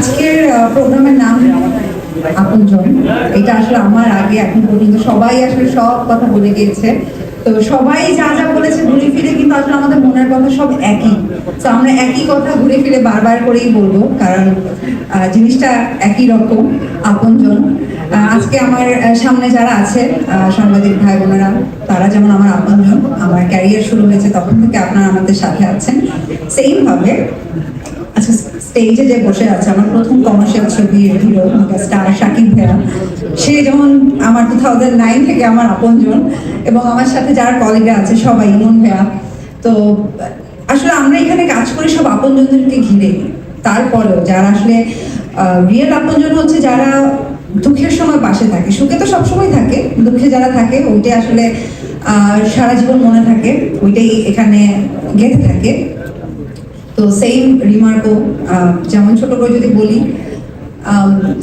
আজকের প্রোগ্রামের নাম আপনজন। এটা আসলে আমার আগে এখন পর্যন্ত সবাই আসলে সব কথা বলে গিয়েছে। তো সবাই যা যা বলেছে ঘুরে ফিরে কিন্তু আসলে আমাদের মনের কথা সব একই। তো আমরা একই কথা ঘুরে ফিরে বারবার করেই বলবো, কারণ জিনিসটা একই রকম, আপনজন। আজকে আমার সামনে যারা আছে সাংবাদিক ভাই বোনেরা, তারা যেমন আমার আপনজন। আমার ক্যারিয়ার শুরু হয়েছে তখন থেকে আপনারা আমাদের সাথে আছেন। সেম ভাবে আচ্ছা, স্টেজে যে বসে আছে আমার প্রথম কমার্শিয়াল ছবির হিরো স্টার শাকিব ভাইয়া, সে যেমন আমার 2009 থেকে আমার আপনজন, এবং আমার সাথে যারা কলিগরা আছে সবাই, ইমন ভাইয়া। তো আসলে আমরা এখানে কাজ করি সব আপনজনদেরকে ঘিরে। তারপরেও যারা আসলে রিয়েল আপনজন হচ্ছে যারা দুঃখের সময় পাশে থাকে, সুখে তো সবসময় থাকে, দুঃখে যারা থাকে ওইটাই আসলে সারা জীবন মনে থাকে, ওইটাই এখানে গেঁথে থাকে। তো সেম রিমার্কও, যেমন ছোট করে যদি বলি,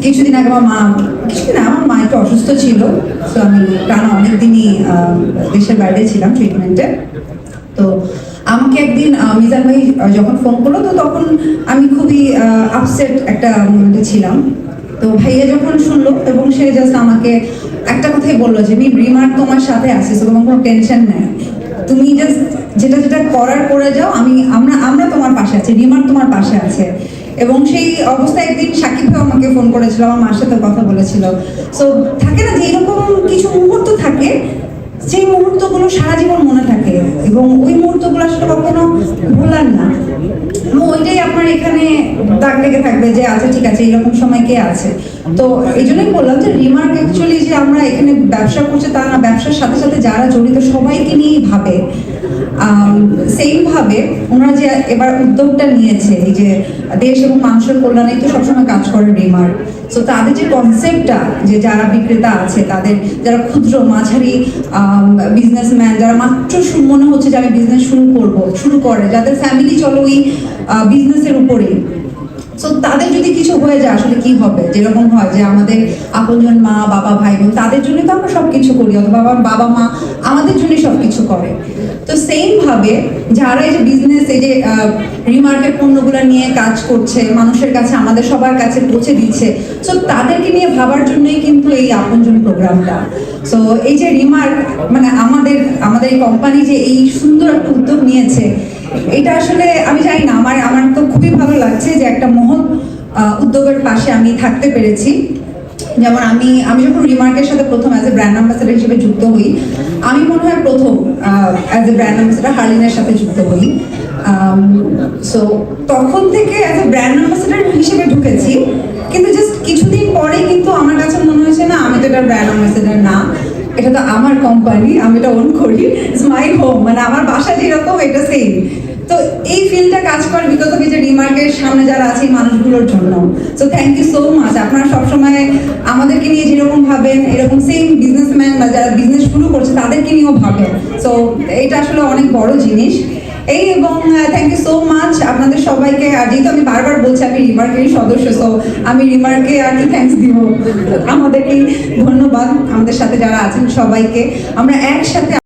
কিছুদিন আগে আমার মা একটু অসুস্থ ছিল। তো আমি টানা অনেকদিনই দেশের বাইরে ছিলাম ট্রিটমেন্টে। তো আমাকে একদিন মিজান ভাই যখন ফোন করলো, তো তখন আমি খুবই আপসেট একটা মোমেন্টে ছিলাম। তো ভাইয়া যখন শুনলো এবং সে জাস্ট আমাকে একটা কথাই বললো যে রিমার্ক তোমার সাথে আসিস, তোমার কোনো টেনশন নেই, তুমি জাস্ট যেটা যেটা করার করে যাও, আমরা তোমার পাশে আছি, রিমার্ক তোমার পাশে আছে। এবং সেই অবস্থায় একদিন সাকিব ভাই আমাকে ফোন করেছিল, আমার মার সাথে কথা বলেছিল। সো থাকে না যে এরকম কিছু মুহূর্ত থাকে, সেই মুহূর্তগুলো সারা জীবন মনে থাকে এবং ওই মুহূর্তগুলো আসলে কখনো ভোলার না। ওইটাই আপনার এখানে দাগ লেগে থাকবে যে আচ্ছা ঠিক আছে, এরকম সময় কে আছে। তো এই জন্যই বললাম যে রিমার্ক অ্যাকচুয়ালি যে আমরা এখানে ব্যবসা করছি তা না, ব্যবসার সাথে সাথে যারা জড়িত সবাইকে নিয়েই ভাবে। সেম ভাবে ওনারা যে এবার উদ্যোগটা নিয়েছে, এই যে দেশ এবং মানুষের কল্যাণে তো সবসময় কাজ করে রিমার্ক। তো তাদের যে কনসেপ্টটা, যে যারা বিক্রেতা আছে, তাদের যারা ক্ষুদ্র মাঝারি বিজনেসম্যান, যারা মাত্র মনে হচ্ছে যে আমি বিজনেস শুরু করে, যাদের ফ্যামিলি চলো ওই বিজনেসের উপরেই, সো তাদের যদি কিছু হয়ে যায় আসলে কি হবে। যেরকম হয় যে আমাদের আপনজন মা বাবা ভাই বোন, তাদের জন্য তো আমরা সবকিছু করি, অথবা আমার বাবা মা আমাদের জন্য সবকিছু করে। তো সেম ভাবে যারা এই যে বিজনেস, এই যে রিমার্কের পণ্যগুলো নিয়ে কাজ করছে, মানুষের কাছে আমাদের সবার কাছে পৌঁছে দিচ্ছে, সো তাদেরকে নিয়ে ভাবার জন্যই কিন্তু এই আপনজন প্রোগ্রামটা। সো এই যে রিমার্ক মানে আমাদের এই কোম্পানি যে এই সুন্দর একটা উদ্যোগ নিয়েছে, এটা আসলে আমি জানি না, আমার তো খুবই ভালো লাগছে যে একটা মহৎ উদ্যোগের পাশে আমি থাকতে পেরেছি। যেমন আমি যখন রিমার্কের সাথে প্রথম অ্যাজ এ ব্র্যান্ড অ্যাম্বাসেডর হিসেবে যুক্ত হই, আমি মনে হয় প্রথম অ্যাজ এ ব্র্যান্ড অ্যাম্বাসেডর হার্লিনের সাথে যুক্ত হই। সো তখন থেকে অ্যাজ এ ব্র্যান্ড অ্যাম্বাসেডর হিসেবে ঢুকেছি, কিন্তু জাস্ট কিছুদিন পরে কিন্তু আমার কাছে মনে হয়েছে না, আমি তো এটা ব্র্যান্ড অ্যাম্বাসেডর না, এটা তো আমার কোম্পানি, আমি এটা ওন করি, ইটস মাই হোম, মানে আমার বাসা যেরকম এটা সেম। তো এই ফিল্ডটা কাজ করে বিগত যে রিমার্কের সামনে যারা আছে মানুষগুলোর জন্য। So thank you so much. আপনারা সবসময় আমাদেরকে নিয়ে যেরকম ভাবেন, এরকম সেম বিজনেসম্যান বা যারা বিজনেস শুরু করছে তাদেরকে নিয়েও ভাবেন। সো এটা আসলে অনেক বড় জিনিস এই। এবং থ্যাংক ইউ সো মাচ আপনাদের সবাইকে। আর যেহেতু আমি বারবার বলছি আমি রিমার্কেরই সদস্য, সো আমি রিমার্কে আর কি থ্যাংকস দিব, আমাদেরকে ধন্যবাদ, আমাদের সাথে যারা আছেন সবাইকে। আমরা একসাথে